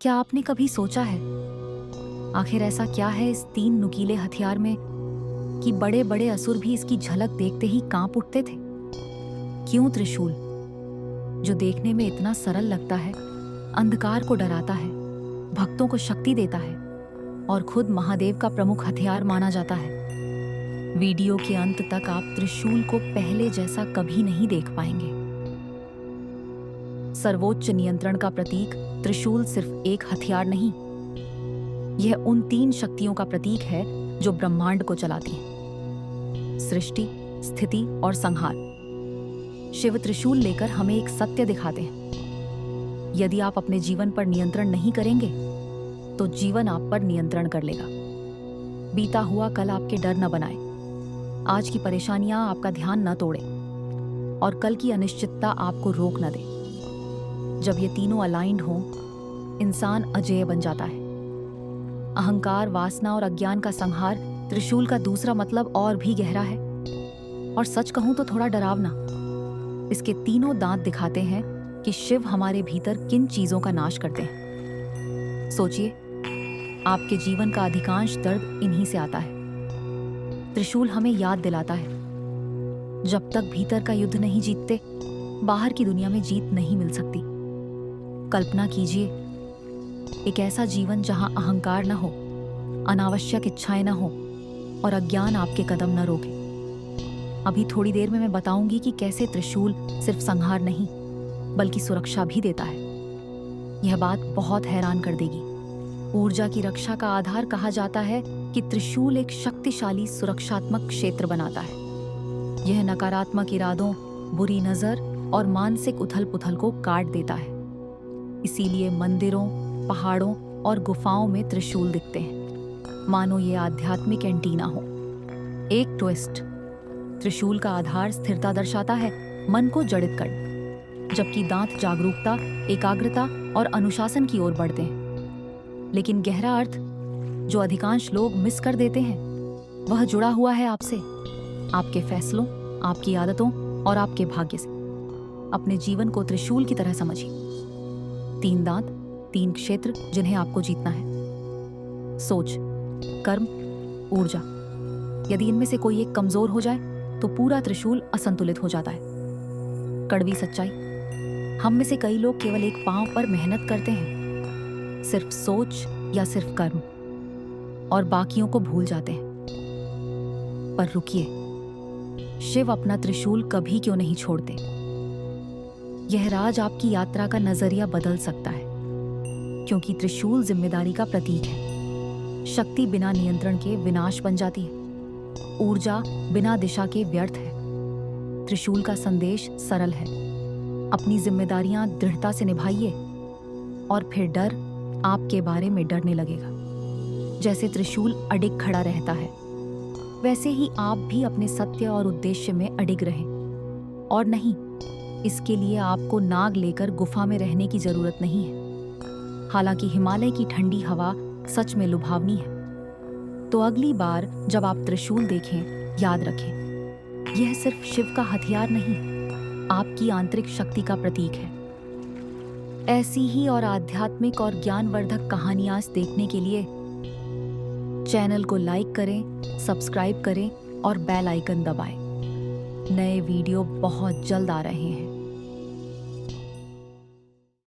क्या आपने कभी सोचा है आखिर ऐसा क्या है इस तीन नुकीले हथियार में कि बड़े बड़े असुर भी इसकी झलक देखते ही कांप उठते थे? क्यों त्रिशूल, जो देखने में इतना सरल लगता है, अंधकार को डराता है, भक्तों को शक्ति देता है और खुद महादेव का प्रमुख हथियार माना जाता है? वीडियो के अंत तक आप त्रिशूल को पहले जैसा कभी नहीं देख पाएंगे। सर्वोच्च नियंत्रण का प्रतीक त्रिशूल सिर्फ एक हथियार नहीं, यह उन तीन शक्तियों का प्रतीक है जो ब्रह्मांड को चलाती हैं: सृष्टि, स्थिति और संहार। शिव त्रिशूल लेकर हमें एक सत्य दिखाते हैं: यदि आप अपने जीवन पर नियंत्रण नहीं करेंगे तो जीवन आप पर नियंत्रण कर लेगा। बीता हुआ कल आपके डर न बनाए, आज की परेशानियां आपका ध्यान न तोड़े और कल की अनिश्चितता आपको रोक न दे। जब ये तीनों अलाइंड हों, इंसान अजेय बन जाता है। अहंकार, वासना और अज्ञान का संहार त्रिशूल का दूसरा मतलब और भी गहरा है और सच कहूं तो थोड़ा डरावना। इसके तीनों दांत दिखाते हैं कि शिव हमारे भीतर किन चीजों का नाश करते हैं। सोचिए, आपके जीवन का अधिकांश दर्द इन्हीं से आता है। त्रिशूल हमें याद दिलाता है, जब तक भीतर का युद्ध नहीं जीतते, बाहर की दुनिया में जीत नहीं मिल सकती। कल्पना कीजिए एक ऐसा जीवन जहां अहंकार न हो, अनावश्यक इच्छाएं न हो और अज्ञान आपके कदम न रोके। अभी थोड़ी देर में मैं बताऊंगी कि कैसे त्रिशूल सिर्फ संहार नहीं बल्कि सुरक्षा भी देता है। यह बात बहुत हैरान कर देगी। ऊर्जा की रक्षा का आधार कहा जाता है कि त्रिशूल एक शक्तिशाली सुरक्षात्मक क्षेत्र बनाता है। यह नकारात्मक इरादों, बुरी नजर और मानसिक उथल-पुथल को काट देता है। इसीलिए मंदिरों, पहाड़ों और गुफाओं में त्रिशूल दिखते हैं, मानो ये आध्यात्मिक एंटीना हो। एक ट्विस्ट: त्रिशूल का आधार स्थिरता दर्शाता है, मन को जड़ित कर, जबकि दांत जागरूकता, एकाग्रता और अनुशासन की ओर बढ़ते हैं। लेकिन गहरा अर्थ, जो अधिकांश लोग मिस कर देते हैं, वह जुड़ा हुआ है आपसे, आपके फैसलों, आपकी आदतों और आपके भाग्य से। अपने जीवन को त्रिशूल की तरह समझिए। तीन दांत, तीन क्षेत्र जिन्हें आपको जीतना है: सोच, कर्म, ऊर्जा। यदि इनमें से कोई एक कमजोर हो जाए तो पूरा त्रिशूल असंतुलित हो जाता है। कड़वी सच्चाई: हम में से कई लोग केवल एक पांव पर मेहनत करते हैं, सिर्फ सोच या सिर्फ कर्म, और बाकियों को भूल जाते हैं। पर रुकिए, शिव अपना त्रिशूल कभी क्यों नहीं छोड़ते? यह राज आपकी यात्रा का नजरिया बदल सकता है, क्योंकि त्रिशूल जिम्मेदारी का प्रतीक है। शक्ति बिना नियंत्रण के विनाश बन जाती है, ऊर्जा बिना दिशा के व्यर्थ है। त्रिशूल का संदेश सरल है: अपनी जिम्मेदारियां दृढ़ता से निभाइए और फिर डर आपके बारे में डरने लगेगा। जैसे त्रिशूल अडिग खड़ा रहता है, वैसे ही आप भी अपने सत्य और उद्देश्य में अडिग रहें। और नहीं, इसके लिए आपको नाग लेकर गुफा में रहने की जरूरत नहीं है। हालांकि हिमालय की ठंडी हवा सच में लुभावनी है। तो अगली बार जब आप त्रिशूल देखें, याद रखें, यह सिर्फ शिव का हथियार नहीं, आपकी आंतरिक शक्ति का प्रतीक है। ऐसी ही और आध्यात्मिक और ज्ञानवर्धक कहानियां देखने के लिए चैनल को लाइक करें, सब्सक्राइब करें और बेल आइकन दबाएं। नए वीडियो बहुत जल्द आ रहे हैं।